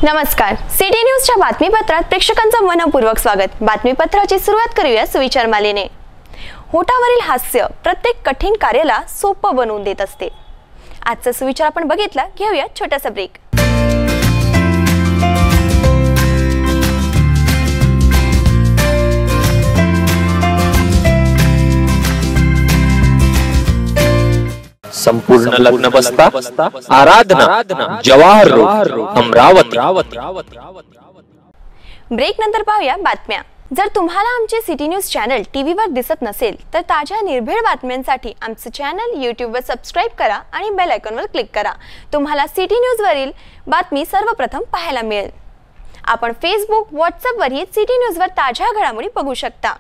नमस्कार, सिटी न्यूजच्या बातमीपत्रात प्रेक्षकांचं मनपूर्वक स्वागत। बातमीपत्राची सुरुवात करूया सुविचार मालेने। होठावरील हास्य प्रत्येक कठीण कार्याला सोपं बनवून देत असते। आजचा सुविचार आपण बघितला, घेऊया छोटासा ब्रेक। संपूर्ण लग्न बसता आराधना जवाहर रोड अमरावती। ब्रेक नंतर पाहूया बातम्या। जर तुम्हाला आमचे सिटी न्यूज चॅनल टीव्हीवर दिसत नसेल तर ताज्या निर्भीड बातम्यांसाठी आमचे चॅनल यूट्यूबवर सबस्क्राइब करा आणि बेल आयकॉनवर क्लिक करा। तुम्हाला सिटी न्यूज वरील बातमी सर्वप्रथम पाहायला मिळेल। आपण फेसबुक, व्हॉट्सअप वरही सिटी न्यूज वर ताज्या घडामोडी बघू शकता।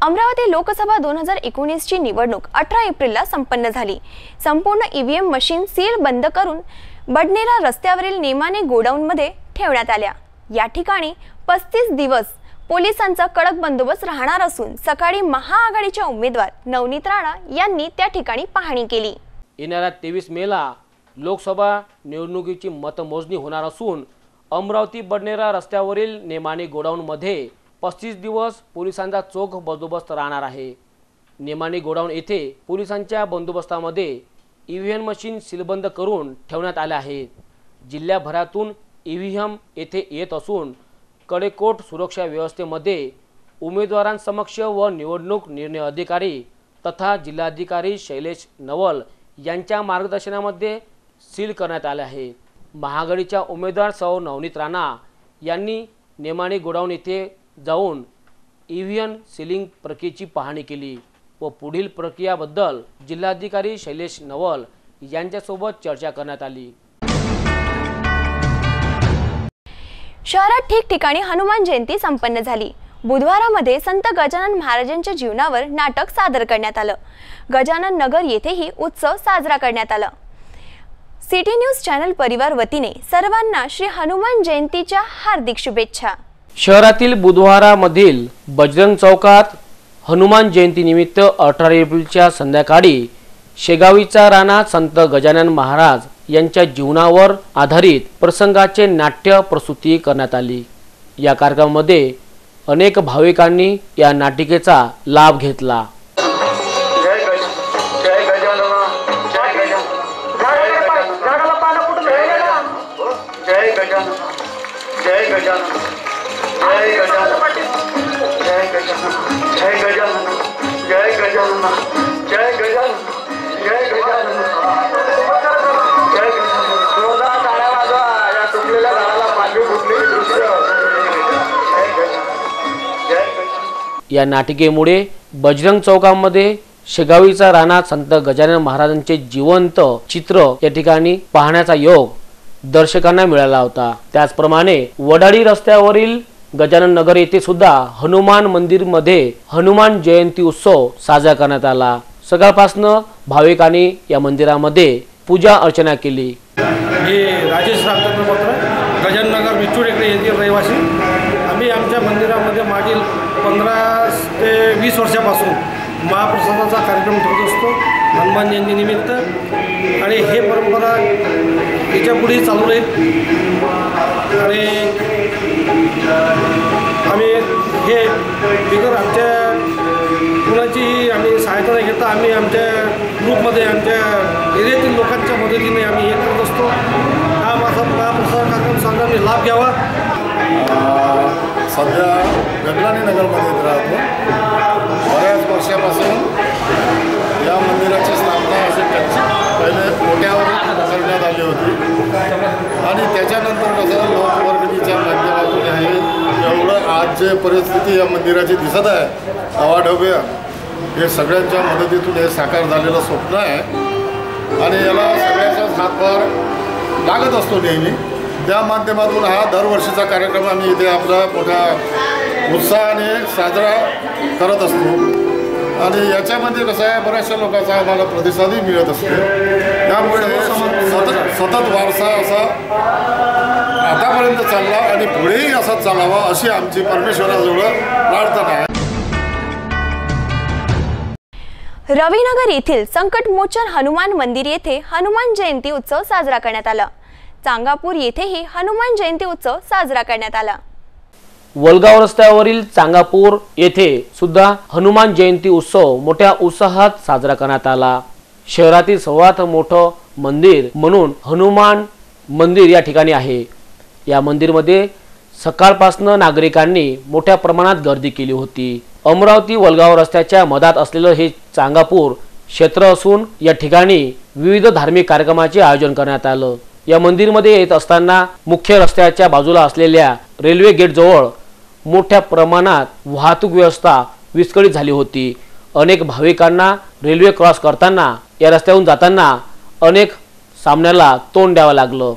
अमरावती लोकसभा 2019 ची निवडणूक 18 एप्रिलला संपन्न झाली। संपूर्ण ईव्हीएम मशीन सील बंद करून बडनेरा रस्त्यावरील नेमाने गोडाऊनमध्ये ठेवण्यात आल्या। या ठिकाणी 35 दिवस पोलिसांचा कडक बंदोबस्त राहणार असून सकाळी महाआघाडीच्या उमेदवार नवनीत राणा यांनी त्या ठिकाणी पाहणी केली। येणाऱ्या 23 मेला लोकसभा निवडणुकीची मतमोजणी होणार असून अमरावती बडनेरा रस्त्यावरील नेमाने गोडाऊनमध्ये 35 दिवस पोलिसांचा चोख बंदोबस्त राहणार आहे। नेमाने गोडाऊन येथे पोलिसांच्या बंदोबस्तामध्ये ईव्हीएम मशीन सीलबंद करून ठेवण्यात आले आहेत। जिल्ह्याभरातून ईव्हीएम येथे येत असून कडेकोट सुरक्षा व्यवस्थेमध्ये उमेदवारांसमक्ष व निवडणूक निर्णय अधिकारी तथा जिल्हाधिकारी शैलेश नवल यांच्या मार्गदर्शनामध्ये सील करण्यात आले आहे। महाआघाडीच्या उमेदवार सौ नवनीत राणा यांनी नेमाने गोडाऊन येथे जाऊन ईव्हीएम सीलिंग प्रक्रियेची पाहणी केली व पुढील प्रक्रियाबद्दल जिल्हाधिकारी शैलेश नवल यांच्यासोबत चर्चा करण्यात आली। शहरात ठिकठिकाणी हनुमान जयंती संपन्न झाली। बुधवारामध्ये संत गजानन महाराजांच्या जीवनावर नाटक सादर करण्यात आलं। गजानन नगर येथेही उत्सव साजरा करण्यात आला। सिटी न्यूज चॅनल परिवार वतीने सर्वांना श्री हनुमान जयंतीच्या हार्दिक शुभेच्छा। शहरातील बुधवारामधील बजरंग चौकात हनुमान जयंती निमित्त 18 एप्रिलच्या संध्याकाळी शेगावीचा राणा संत गजानन महाराज यांच्या जीवनावर आधारित प्रसंगाचे नाट्य प्रस्तुती करण्यात आली। या कार्यक्रमामध्ये अनेक भाविकांनी या नाटिकेचा लाभ घेतला। या नाटिकेमुळे बजरंग चौकामध्ये शेगावीचा राणा संत गजानन महाराजांचे जिवंत चित्र या ठिकाणी पाहण्याचा योग दर्शकांना मिळाला होता। त्याचप्रमाणे वडाळी रस्त्यावरील गजानन नगर येथे सुद्धा हनुमान मंदिर मध्ये हनुमान जयंती उत्सव साजरा करण्यात आला। सकाळपासून भाविकांनी या मंदिरामध्ये पूजा अर्चना केली। मी राजेश रामचंद्र पत्र गजानन नगर विचूर येथील रहिवासी। आम्ही आमच्या मंदिरामध्ये मागील 15 ते 20 वर्षापासून महाप्रसादाचा कार्यक्रम ठेवत असतो हनुमान जयंती निमित्त आणि हे परंपरा याच्या पुढे चालू राहील आणि आम्ही हे बिगर आमच्या कुणाचीही आम्ही सहायता न घेता आम्ही आमच्या ग्रुपमध्ये आमच्या एरियातील लोकांच्या मदतीने आम्ही हे करत असतो। हा माझा महाप्रसाद कार्यक्रम सर्वांनी लाभ घ्यावा। सध्या गगलानी नगरमध्ये राहतो। बऱ्याच वर्षापासून या मंदिराची स्थापना अशी पहिले मोठ्यावर करण्यात आली होती आणि त्याच्यानंतर कसं लोकवर्गणीच्या माध्यमातून आहे एवढं आज जे परिस्थिती या मंदिराची दिसत आहे अवाढव्य, हे सगळ्यांच्या मदतीतून हे साकार झालेलं स्वप्न आहे आणि याला सगळ्यांचाच हातभार लागत असतो नेहमी। त्या माध्यमातून हा दरवर्षीचा कार्यक्रम आम्ही इथे आपला मोठ्या उत्साहाने साजरा करत असतो आणि याच्यामध्ये कसं आहे बऱ्याचशा लोकांचा आम्हाला प्रतिसादही मिळत असतो. त्यामुळे सतत वारसा असा आतापर्यंत चालला आणि पुढेही असाच चालावा अशी आमची परमेश्वराजवळ प्रार्थना आहे. रविनगर येथील संकटमोचन हनुमान मंदिर येथे हनुमान जयंती उत्सव साजरा करण्यात आला. चांगापूर येथेही हनुमान जयंती उत्सव साजरा करण्यात आला. वलगाव रस्त्यावरील चांगापूर येथे सुद्धा हनुमान जयंती उत्सव मोठ्या उत्साहात साजरा करण्यात आला. शहरातील सर्वात मोठं मंदिर म्हणून हनुमान मंदिर या ठिकाणी आहे. या मंदिरमध्ये सकाळपासून नागरिकांनी मोठ्या प्रमाणात गर्दी केली होती. अमरावती वलगाव रस्त्याच्या मधात असलेलं हे चांगापूर क्षेत्र असून या ठिकाणी विविध धार्मिक कार्यक्रमाचे आयोजन करण्यात आलं. या मंदिरमध्ये येत असताना मुख्य रस्त्याच्या बाजूला असलेल्या रेल्वे गेट जवळ मोठ्या प्रमाणात वाहतूक व्यवस्था विस्कळीत झाली होती. अनेक भाविकांना रेल्वे क्रॉस करताना या रस्त्यावरून जाताना अनेक सामन्याला तोंड द्यावं लागलं.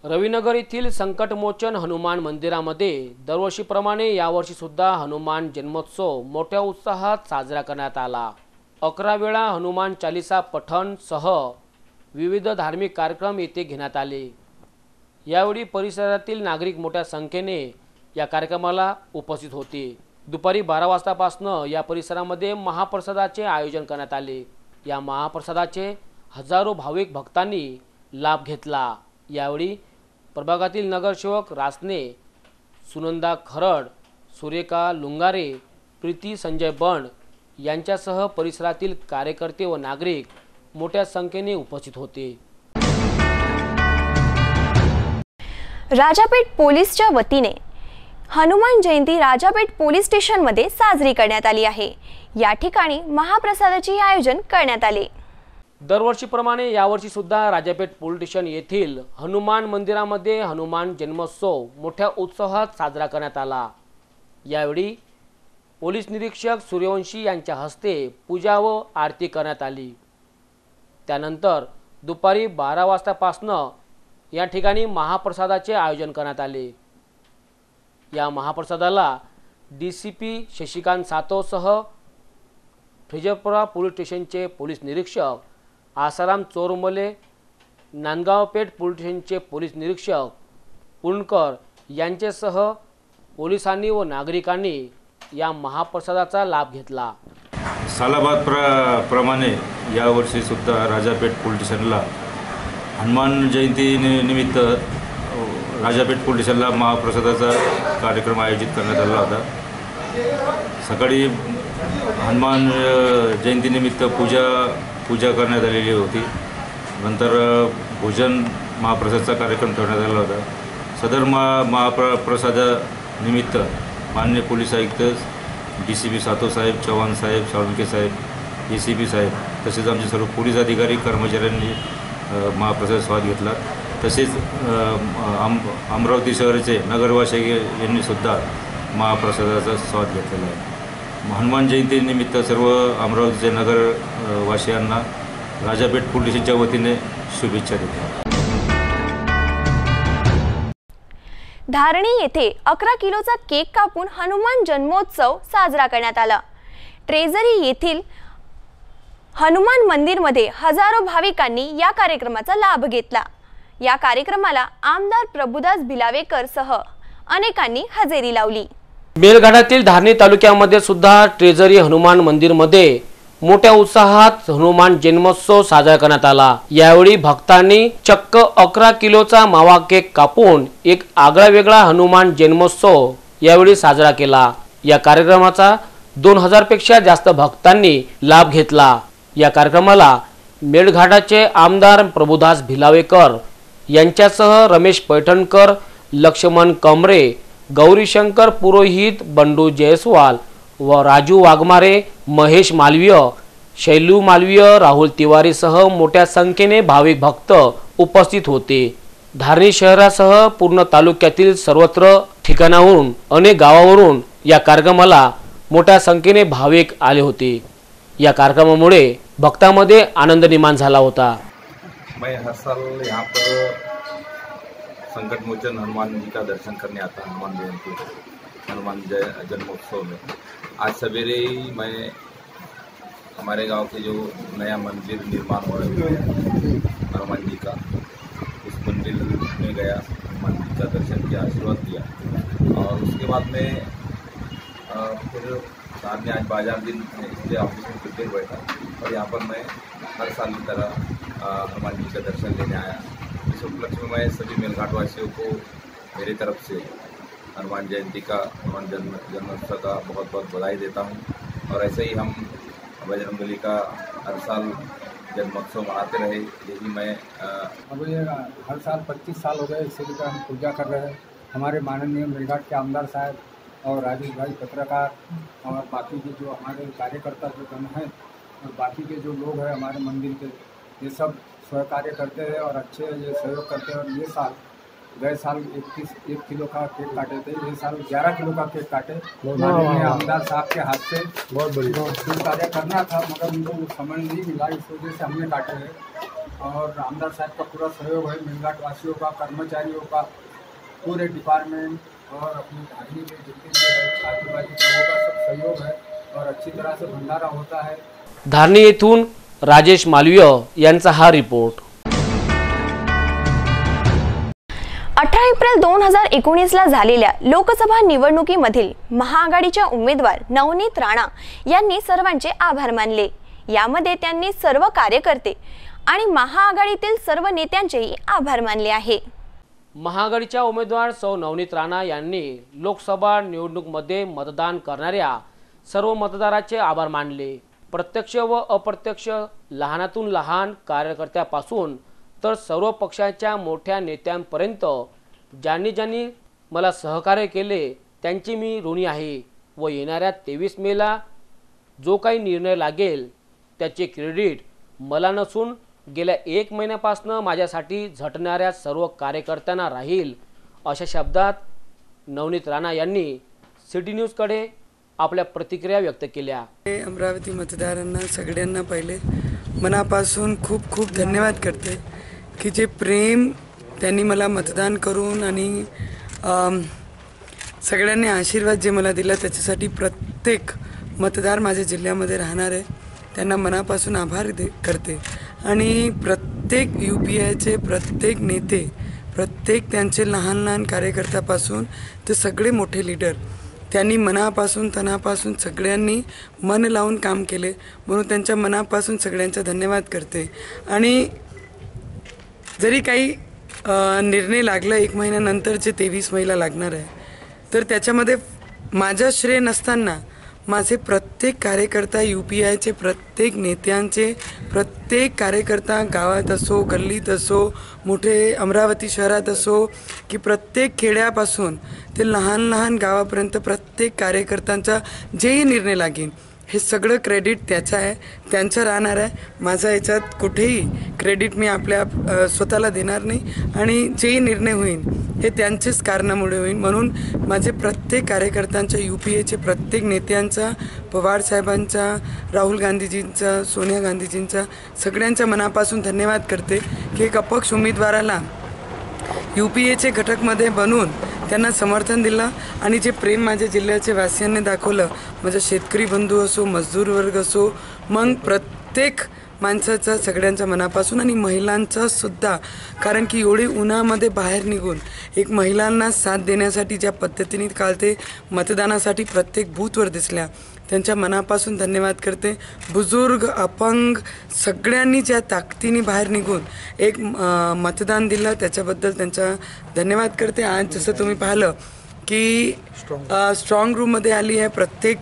रविनगर येथील संकटमोचन हनुमान मंदिरामध्ये दरवर्षीप्रमाणे यावर्षी सुद्धा हनुमान जन्मोत्सव मोठ्या उत्साहात साजरा करण्यात आला. 11 वेळा हनुमान चालीसा पठणसह विविध धार्मिक कार्यक्रम येथे घेण्यात आले. यावेळी परिसरातील नागरिक मोठ्या संख्येने या कार्यक्रमाला उपस्थित होते. दुपारी 12 वाजतापासून या परिसरामध्ये महाप्रसादाचे आयोजन करण्यात आले. या महाप्रसादाचे हजारो भाविक भक्तांनी लाभ घेतला. यावेळी प्रभागातील नगरसेवक रासने, सुनंदा खरड, सुरेखा लुंगारे, प्रीती संजय बंड यांच्यासह परिसरातील कार्यकर्ते व नागरिक मोठ्या संख्येने उपस्थित होते. राजापेठ पोलीसच्या वतीने हनुमान जयंती राजापेठ पोलीस स्टेशनमध्ये साजरी करण्यात आली आहे. या ठिकाणी महाप्रसादाचे आयोजन करण्यात आले. दरवर्षीप्रमाणे यावर्षी सुद्धा राजापेठ पोलीस स्टेशन येथील हनुमान मंदिरामध्ये हनुमान जन्मोत्सव मोठ्या उत्साहात साजरा करण्यात आला. यावेळी पोलीस निरीक्षक सूर्यवंशी यांच्या हस्ते पूजा व आरती करण्यात आली. त्यानंतर दुपारी 12 वाजतापासून या ठिकाणी महाप्रसादाचे आयोजन करण्यात आले. या महाप्रसादाला DCP शशिकांत सातवसह फ्रिजपुरा पोलीस स्टेशनचे पोलीस निरीक्षक आसाराम चोरमले, नांदगावपेठ पोलीस स्टेशनचे पोलीस निरीक्षक पुणकर यांच्यासह पोलिसांनी व नागरिकांनी या महाप्रसादाचा लाभ घेतला. प्रमाणे यावर्षी सुद्धा राजापेठ पोलीस स्टेशनला हनुमान जयंती निमित्त राजापेठ पोलीस स्टेशनला महाप्रसादाचा कार्यक्रम आयोजित करण्यात आला होता. सकाळी हनुमान जयंतीनिमित्त पूजा करण्यात आलेली होती. नंतर भोजन महाप्रसादाचा कार्यक्रम ठेवण्यात आला होता. सदर महाप्रसादानिमित्त माननीय पोलीस आयुक्त DCP सातवसाहेब, चव्हाण साहेब, साळुंके साहेब, ACP साहेब तसेच आमचे सर्व पोलीस अधिकारी कर्मचाऱ्यांनी महाप्रसाद स्वाद घेतला. तसेच अमरावती शहराचे नगरवासी यांनी सुद्धा महाप्रसादाचा स्वाद घेतलेला आहे. हनुमान जयंतीनिमित्त सर्व अमरावतीच्या नगरवासियांना राजापेठ पोलिसांच्या वतीने शुभेच्छा देतो. धारणी येथे 11 किलोचा केक कापून हनुमान जन्मोत्सव साजरा करण्यात आला. ट्रेझरी येथील हनुमान मंदिरमध्ये हजारो भाविकांनी या कार्यक्रमाचा लाभ घेतला. या कार्यक्रमाला आमदार प्रभुदास भिलावेकर सह अनेकांनी हजेरी लावली. बेलघाटातील धारणी तालुक्यामध्ये सुद्धा ट्रेझरी हनुमान मंदिरमध्ये मोठ्या उत्साहात हनुमान जन्मोत्सव साजरा करण्यात आला. यावेळी भक्तांनी चक्क 11 किलोचा मावा केक कापून एक आगळा वेगळा हनुमान जन्मोत्सव यावेळी साजरा केला. या कार्यक्रमाचा 2000 पेक्षा जास्त भक्तांनी लाभ घेतला. या कार्यक्रमाला मेळघाटाचे आमदार प्रभुदास भिलावेकर यांच्यासह रमेश पैठणकर, लक्ष्मण कमरे, गौरीशंकर पुरोहित, बंडू जयस्वाल व राजू वाघमारे, महेश मालवीय, शैलू मालवीय, राहुल तिवारीसह मोठ्या संख्येने भाविक भक्त उपस्थित होते. धारणी शहरासह पूर्ण तालुक्यातील सर्वत्र ठिकाणाहून अनेक गावावरून या कार्यक्रमाला मोठ्या संख्येने भाविक आले होते. या कार्यक्रमामुळे भक्तांमध्ये आनंद निर्माण झाला होता. मैं हर साल यहाँ पर संकट मोचन हनुमान जी का दर्शन करने आता हूँ। हनुमान जयंती, हनुमान जन्मोत्सव में आज सवेरे ही मैं हमारे गांव के जो नया मंदिर निर्माण हो रहा है हनुमान जी का, उस मंदिर में गया, हनुमान जी का दर्शन किया, आशीर्वाद दिया। और उसके बाद में फिर साथ में आज बाजार दिन इसलिए ऑफिस में फिर बैठा और यहाँ पर मैं हर साल की तरह हनुमान जी का दर्शन लेने आया। इस उपलक्ष्य में मैं सभी मेलघाटवासियों को मेरी तरफ से हनुमान जयंती का, हनुमान जन्मोत्सव का बहुत बहुत बधाई देता हूँ। और ऐसे ही हम बजरंगबली का हर साल जन्मोत्सव मनाते रहे, यही मैं अब ये हर साल 25 साल हो गए इससे लेकर हम पूजा कर रहे हैं। हमारे माननीय मेलघाट के आमदार साहब और राजेश भाई पत्रकार और बाकी के जो हमारे कार्यकर्ता जो गण हैं और बाकी के जो लोग हैं हमारे मंदिर के, ये सब सहकार्य करते हैं और अच्छे ये सहयोग करते हैं। और ये साल गए साल 1 किलो का केक काटे थे, ये साल 11 किलो का केक काटे माननीय आमदार साहब के हाथ से। बहुत बढ़िया शुभ कार्य करना था मगर उनको समय नहीं मिला, इस वजह से हमने काटे हैं। और आमदार साहब का पूरा सहयोग है, मेलघाट वासियों का, कर्मचारियों का, पूरे डिपार्टमेंट और अपनी घाटी में जितने भी आजूबाजू लोगों का सब सहयोग है और अच्छी तरह से भंडारा होता है। धारणी येथून राजेश मालवीय यांचा हा रिपोर्ट। 18 एप्रिल 2019ला झालेल्या लोकसभा निवडणुकीमधील महाआघाडीच्या उमेदवार नवनीत राणा यांनी सर्वांचे आभार मानले। यामध्ये त्यांनी सर्व कार्यकर्ते आणि महाआघाडीतील सर्व नेत्यांचेही आभार मानले आहे। महाआघाडीच्या उमेदवार सौ नवनीत राणा यांनी लोकसभा निवडणुकीमध्ये मतदान करणाऱ्या सर्व मतदारांचे आभार मानले। प्रत्यक्ष व अप्रत्यक्ष लहानातून लहान कार्यकर्त्यापासून तर सर्व पक्षाच्या मोठ्या नेत्यांपर्यंत ज्यांनी ज्यांनी मला सहकार्य केले त्यांची मी ऋणी आहे व येणाऱ्या 23 मेला जो काही निर्णय लागेल त्याचे क्रेडिट मला नसून गेल्या 1 महिन्यापासून माझ्यासाठी झटणाऱ्या सर्व कार्यकर्त्यांना राहील, अशा शब्दात नवनीत राणा यांनी सिटी न्यूजकडे आपल्या प्रतिक्रिया व्यक्त केल्या। अमरावती मतदारांना सगळ्यांना पहिले मनापासून खूप खूप धन्यवाद करते की जे प्रेम त्यांनी मला मतदान करून आणि सगळ्यांनी आशीर्वाद जे मला दिला त्याच्यासाठी प्रत्येक मतदार माझ्या जिल्ह्यामध्ये राहणार आहे त्यांना मनापासून आभार करते। आणि प्रत्येक UPIचे प्रत्येक नेते, प्रत्येक त्यांचे लहान लहान कार्यकर्त्यापासून ते सगळे मोठे लीडर त्यांनी मनापासून तनापासून सगळ्यांनी मन लावून काम केले, म्हणून त्यांच्या मनापासून सगळ्यांचा धन्यवाद करते। आणि जरी काही निर्णय लागला 1 महिन्यानंतरचे 23 मेला लागणार आहे तर त्याच्यामध्ये माझा श्रेय नसताना माझे प्रत्येक कार्यकर्ता, UPIचे प्रत्येक नेत्यांचे प्रत्येक कार्यकर्ता गावात असो, गल्लीत असो, मोठे अमरावती शहरात असो की प्रत्येक खेड्यापासून ते लहान लहान गावापर्यंत प्रत्येक कार्यकर्त्यांचा जेही निर्णय लागेल हे सगळं क्रेडिट त्याचं आहे, त्यांचं राहणार आहे। माझा याच्यात कुठेही क्रेडिट मी आपल्या स्वतःला देणार नाही आणि जेही निर्णय होईल हे त्यांचेच कारणामुळे होईल। म्हणून माझे प्रत्येक कार्यकर्त्यांचा, UPIचे प्रत्येक नेत्यांचा, पवार साहेबांचा, राहुल गांधीजींचा, सोनिया गांधीजींचा सगळ्यांच्या मनापासून धन्यवाद करते की एक अपक्ष उमेदवाराला UPIचे घटकमध्ये बनवून त्यांना समर्थन दिलं आणि जे प्रेम माझ्या जिल्ह्याच्या वासियांनी दाखवलं, माझा शेतकरी बंधू असो, मजदूर वर्ग असो, मग प्रत्येक माणसाचा सगळ्यांच्या मनापासून आणि महिलांचा सुद्धा, कारण की एवढी उन्हामध्ये बाहेर निघून एक महिलांना साथ देण्यासाठी ज्या पद्धतीने काल ते मतदानासाठी प्रत्येक बूथवर दिसल्या त्यांच्या मनापासून धन्यवाद करते। बुजुर्ग, अपंग सगळ्यांनी ज्या ताकदीने बाहेर निघून एक मतदान दिलं त्याच्याबद्दल त्यांचा धन्यवाद करते। आज जसं तुम्ही पाहिलं की स्ट्रॉंग रूममध्ये आली आहे, प्रत्येक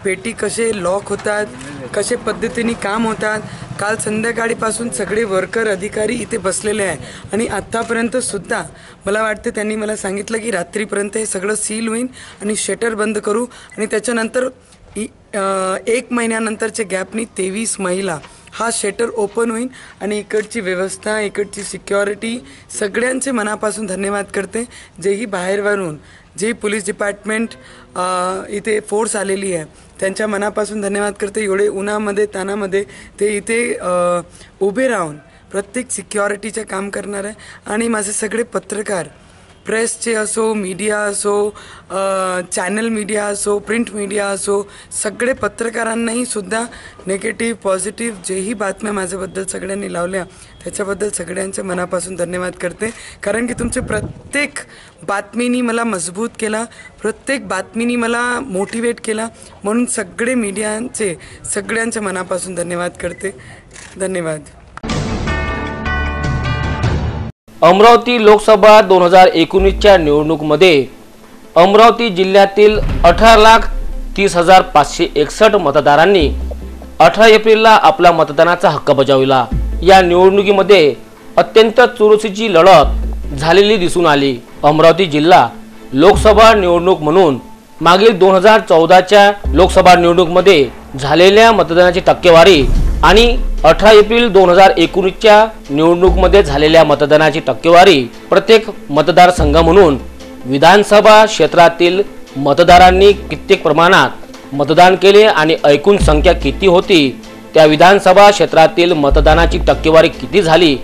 पेटी कसे लॉक होतात, कसे पद्धतीने काम होतात। काल संध्याकाळीपासून सगळे वर्कर, अधिकारी इथे बसलेले आहे आणि आत्तापर्यंत सुद्धा मला वाटतं त्यांनी मला सांगितलं की रात्रीपर्यंत हे सगळं सील होईल आणि शटर बंद करू आणि त्याच्यानंतर 1 महिन्यानंतरच्या गॅपनी 23 मेला हा शटर ओपन होईल आणि इकडची व्यवस्था, इकडची सिक्युरिटी सगळ्यांचे मनापासून धन्यवाद करते। जेही बाहेरवरून जे पोलीस डिपार्टमेंट इथे फोर्स आलेली आहे त्यांच्या मनापासून धन्यवाद करते. एवढे उन्हामध्ये तानामध्ये ते इथे उभे राहून प्रत्येक सिक्युरिटीचं काम करणार आहे. आणि माझे सगळे पत्रकार, प्रेसचे असो, मीडिया असो, चॅनल मीडिया असो, प्रिंट मीडिया असो, सगळे पत्रकारांनाही सुद्धा निगेटिव्ह पॉझिटिव्ह जेही बातम्या माझ्याबद्दल सगळ्यांनी लावल्या त्याच्याबद्दल सगळ्यांचं मनापासून धन्यवाद करते. कारण की तुमचे प्रत्येक बातमीनी मला मजबूत केला, प्रत्येक बातमीनी मला मोटिवेट केला. म्हणून सगळे मीडियांचे सगळ्यांच्या मनापासून धन्यवाद करते. धन्यवाद. अमरावती लोकसभा 2019च्या निवडणुकीमध्ये अमरावती जिल्ह्यातील 18,30,561 मतदारांनी 18 एप्रिलला आपला मतदानाचा हक्क बजावला. या निवडणुकीमध्ये अत्यंत चुरशीची लढत झालेली दिसून आली. अमरावती जिल्हा लोकसभा निवडणूक म्हणून मागील 2014च्या लोकसभा निवडणुकीमध्ये झालेल्या मतदानाची टक्केवारी आणि 18 एप्रिल 2019च्या निवडणुकीमध्ये झालेल्या मतदानाची टक्केवारी प्रत्येक मतदारसंघ म्हणून विधानसभा क्षेत्रातील मतदारांनी किती प्रमाणात मतदान केले आणि एकूण संख्या किती होती, त्या विधानसभा क्षेत्रातील मतदानाची टक्केवारी किती झाली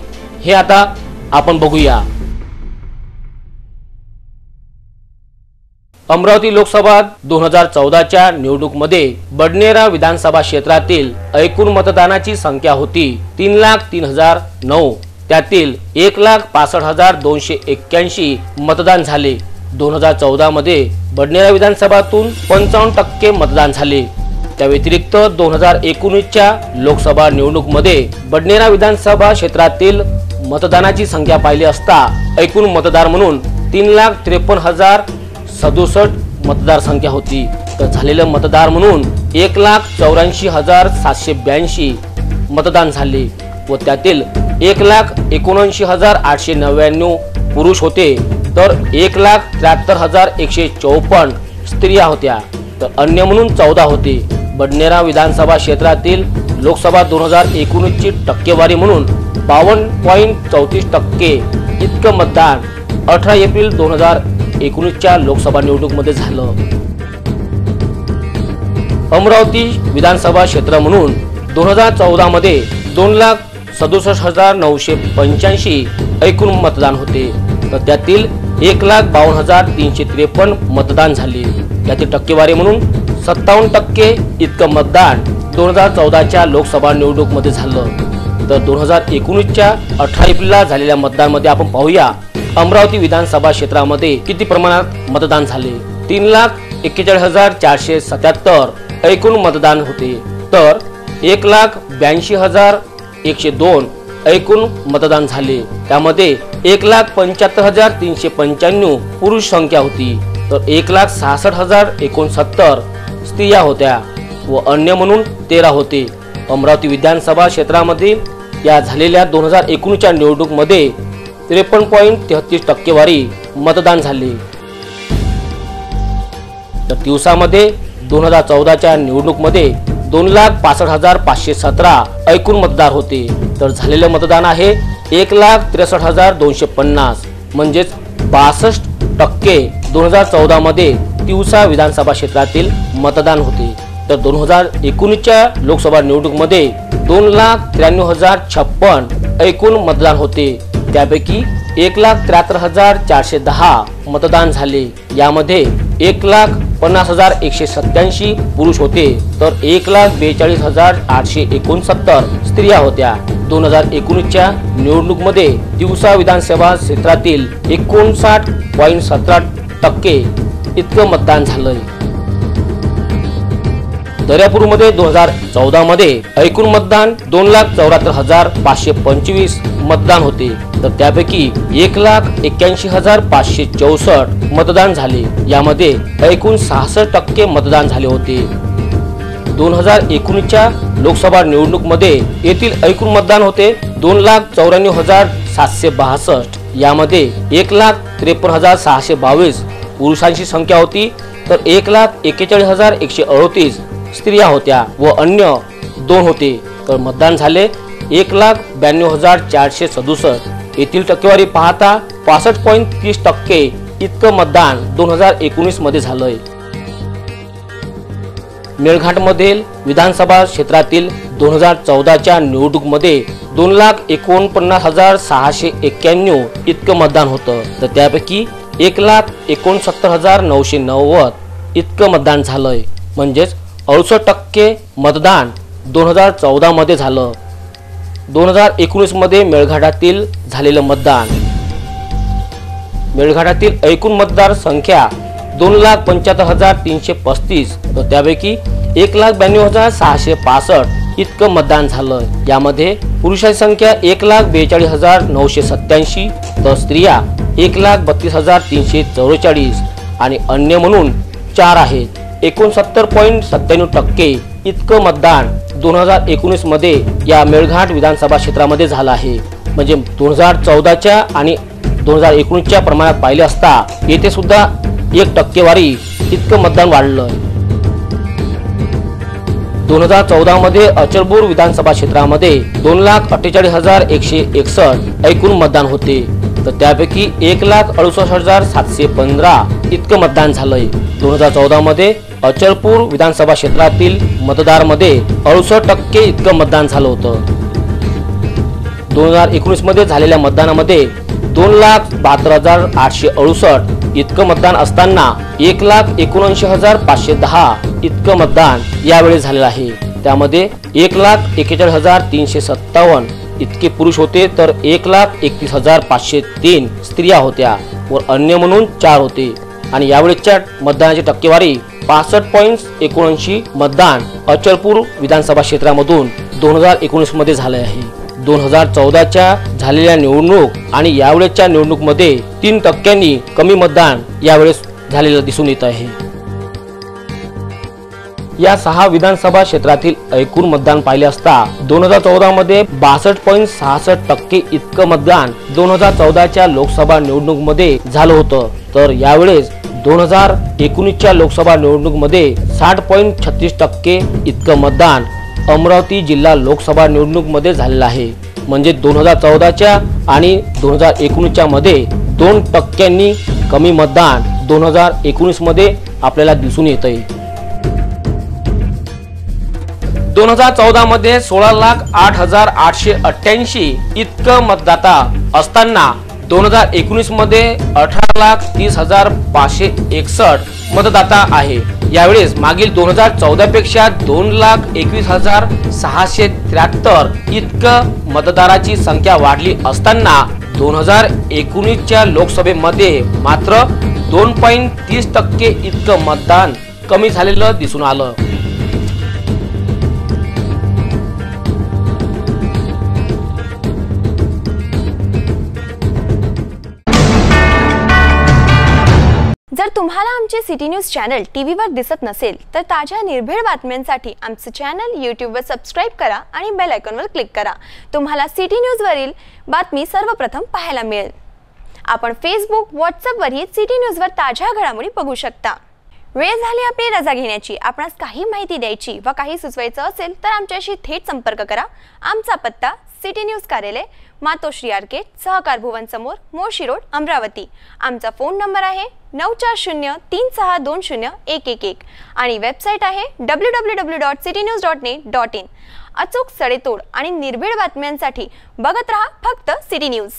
हे आता आपण बघूया. अमरावती लोकसभा 2014च्या निवडणुकीमध्ये बडनेरा विधानसभा क्षेत्रातील एकूण मतदानाची संख्या होती 3,03,009. त्यातील 1,65,281 मतदान झाले. 2014 मध्ये बडनेरा विधानसभातून 55% मतदान झाले. त्या व्यतिरिक्त 2019च्या लोकसभा निवडणुकीमध्ये बडनेरा विधानसभा क्षेत्रातील मतदानाची संख्या पाहिली असता एकूण मतदार म्हणून 3,53,067 मतदारसंख्या होती. तर झालेले मतदार म्हणून 1,84,782 मतदान झाले व त्यातील 1,79,899 पुरुष होते तर 1,73,154 स्त्रिया होत्या. तर अन्य म्हणून 14 होते. बडनेरा विधानसभा क्षेत्रातील लोकसभा 2019ची टक्केवारी म्हणून 52.34% इतकं मतदान 18 एप्रिल 2019च्या लोकसभा निवडणुकीमध्ये झालं. अमरावती विधानसभा क्षेत्र म्हणून 2014 मध्ये 2,67,985 एकूण मतदान होते. तर त्यातील 1,52,353 मतदान झाले. त्यातील टक्केवारी म्हणून 57% इतकं मतदान 2014च्या लोकसभा निवडणुकीमध्ये झालं. तर 2019च्या 18 एप्रिलला झालेल्या मतदानामध्ये आपण पाहूया अमरावती विधानसभा क्षेत्रामध्ये किती प्रमाणात मतदान झाले. 3,41,477 एकूण मतदान होते. तर 1,82,102 एकूण मतदान झाले. त्यामध्ये 1,75,395 पुरुष संख्या होती तर 1,66,069 स्त्रिया होत्या व अन्य म्हणून 13 होते. अमरावती विधानसभा क्षेत्रामध्ये या झालेल्या 2019च्या निवडणुकीमध्ये 53.33% मतदान झाले. तर दिवसामध्ये 2014च्या निवडणुकीमध्ये 2,65,517 एकूण मतदार होते. तर झालेले मतदान आहे 1,63,250 म्हणजेच 62% 2014 मध्ये तिवसा विधानसभा क्षेत्रातील मतदान होते. तर 2019च्या लोकसभा निवडणुकीमध्ये 2,93,056 एकूण मतदान होते. त्यापैकी 1,73,410 मतदान झाले. यामध्ये 1,50,187 पुरुष होते तर 1,42,869 स्त्रिया होत्या. 2019च्या निवडणुकीमध्ये दिवसा विधानसभा क्षेत्रातील 59.17% इतकं मतदान झालंय. दर्यापूरमध्ये 2014 मध्ये एकूण मतदान 2,74,525 मतदान होते. तर त्यापैकी 1,81,564 मतदान झाले. यामध्ये एकूण 66% मतदान झाले होते. 2019च्या लोकसभा निवडणुकीमध्ये येथील एकूण मतदान होते 2,94,762. यामध्ये 1,53,622 पुरुषांची संख्या होती तर 1,41,138 स्त्रिया होत्या व अन्य 2 होते. तर मतदान झाले 1,92,467. येथील टक्केवारी पाहता 65.30% इतकं मतदान 2019 मध्ये झालंय। मेळघाटमधील विधानसभा क्षेत्रातील 2014च्या निवडणुकीमध्ये 2,49,691 इतकं मतदान होतं, तर त्यापैकी 1,69,990 इतकं मतदान झालंय, म्हणजेच 68% मतदान 2014 मध्ये झालं। 2019 मध्ये मेळघाटातील झालेलं मतदान, मेळघाटातील एकूण मतदार संख्या 2,75,335, तर त्यापैकी 1,92,665 इतकं मतदान झालं। यामध्ये पुरुषांची संख्या 1,42,987, तर स्त्रिया 1,32,344 आणि अन्य म्हणून 4 आहेत। 69.97% इतकं मतदान 2019 मध्ये या मेळघाट विधानसभा क्षेत्रामध्ये झालं आहे। म्हणजे 2014च्या आणि 2019च्या प्रमाणात पाहिले असता येथे सुद्धा 1% इतकं मतदान वाढलं। 2014 मध्ये अचलपूर विधानसभा क्षेत्रामध्ये 2,48,161 एकूण मतदान होते, तर त्यापैकी 1,68,715 इतकं मतदान झालंय। 2014 मध्ये अचलपूर विधानसभा क्षेत्रातील मतदारांमध्ये 68% इतकं मतदान झालं होतं। 2019 मध्ये झालेल्या मतदानामध्ये 2,72,868 इतकं मतदान असताना 1,79,510 इतकं मतदान यावेळी झालेलं आहे। त्यामध्ये 1,41,357 इतके पुरुष होते, तर 1,31,503 स्त्रिया होत्या व अन्य म्हणून 4 होते। आणि यावेळेच्या मतदानाची टक्केवारी 65.79 मतदान अचलपूर विधानसभा क्षेत्रामधून 2019 मध्ये झाले आहे। 2014च्या झालेल्या निवडणूक आणि यावेळेच्या निवडणुकीमध्ये 3% कमी मतदान यावेळेस झालेलं दिसून येत आहे। या 6 विधानसभा क्षेत्रातील एकूण मतदान पाहिले असता 2014 मध्ये 62.66% इतकं मतदान 2014च्या लोकसभा निवडणुकीमध्ये झालं होतं, तर यावेळेस 2019च्या लोकसभा निवडणुकीमध्ये 60.36% इतकं मतदान अमरावती जिल्हा लोकसभा निवडणुकीमध्ये झालेलं आहे। म्हणजे 2014च्या आणि 2019च्या मध्ये 2% कमी मतदान 2019 मध्ये आपल्याला दिसून येतंय। 2014 मध्ये 16,08,888 इतकं मतदाता असताना 2019 मध्ये 18,30,561 मतदाता आहे। यावेळेस मागील 2014 पेक्षा 2,21,673 इतकं मतदाराची संख्या वाढली असताना 2019च्या लोकसभेमध्ये मात्र 2.30% इतकं मतदान कमी झालेलं दिसून आलं। जर तुम्हाला आमचे सिटी न्यूज चॅनल टीव्हीवर दिसत नसेल तर ताज्या निर्भीड बातम्यांसाठी आमचे चॅनल यूट्यूबवर सबस्क्राइब करा आणि बेल आयकॉनवर क्लिक करा। तुम्हाला सिटी न्यूजवरील बातमी सर्वप्रथम पाहायला मिळेल। आपण फेसबुक, व्हॉट्सअपवरही सिटी न्यूजवर ताज्या घडामोडी बघू शकता। वेळ झाली आपली रजा घेण्याची। आपणास काही माहिती द्यायची व काही सुचवायचं असेल तर आमच्याशी थेट संपर्क करा। आमचा पत्ता सिटी न्यूज कार्यालय, मातोश्री आर्केड, सहकार भुवन समोर, मोर्शी रोड, अमरावती। आमचा फोन नंबर आहे 9403620111 आणि वेबसाईट आहे www.citynews.net.in। अचूक सडेतोड आणि निर्भीड बातम्यांसाठी बघत रहा फक्त सिटी न्यूज।